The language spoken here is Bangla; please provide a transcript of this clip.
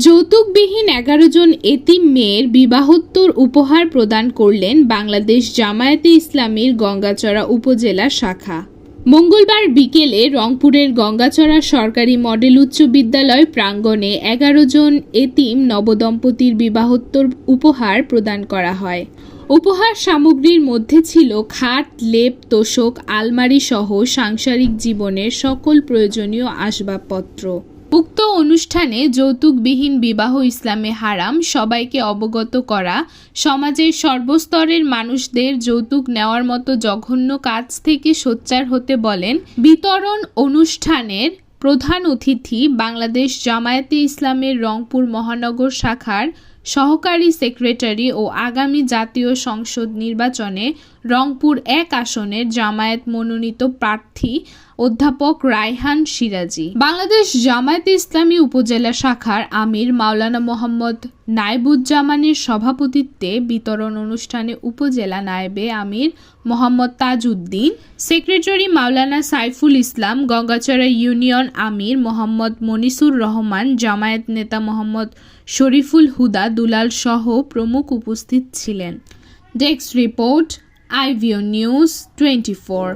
যৌতুকবিহীন 11 জন এতিম মেয়ের বিবাহোত্তর উপহার প্রদান করলেন বাংলাদেশ জামায়াতে ইসলামীর গঙ্গাচড়া উপজেলা শাখা। মঙ্গলবার বিকেলে রংপুরের গঙ্গাচড়া সরকারি মডেল উচ্চ বিদ্যালয় প্রাঙ্গণে 11 জন এতিম নবদম্পতির বিবাহোত্তর উপহার প্রদান করা হয়। উপহার সামগ্রীর মধ্যে ছিল খাট, লেপ, তোশক, আলমারি সহ সাংসারিক জীবনের সকল প্রয়োজনীয় আসবাবপত্র। উক্ত অনুষ্ঠানে যৌতুকবিহীন বিবাহ ইসলামে হারাম, সবাইকে অবগত করা, সমাজের সর্বস্তরের মানুষদের যৌতুক নেওয়ার মতো জঘন্য কাজ থেকে সোচ্চার হতে বলেন। বিতরণ অনুষ্ঠানের প্রধান অতিথি বাংলাদেশ জামায়াতে ইসলামের রংপুর মহানগর শাখার সহকারী সেক্রেটারি ও আগামী জাতীয় সংসদ নির্বাচনে রংপুর 1 আসনের জামায়াত মনোনীত প্রার্থী অধ্যাপক রায়হান সিরাজি। বাংলাদেশ জামায়াতে ইসলামী উপজেলা শাখার আমির মাওলানা মোহাম্মদ নায়েবুজ্জামানের সভাপতিত্বে বিতরণ অনুষ্ঠানে উপজেলা নায়েবে আমির মোহাম্মদ তাজউদ্দিন, সেক্রেটারি মাওলানা সাইফুল ইসলাম, গঙ্গাচড়া ইউনিয়ন আমির মোহাম্মদ মনিসুর রহমান, জামায়াত নেতা মোহাম্মদ শরীফুল হুদা দুলাল সহ প্রমুখ উপস্থিত ছিলেন। Desk report, IVO news 24।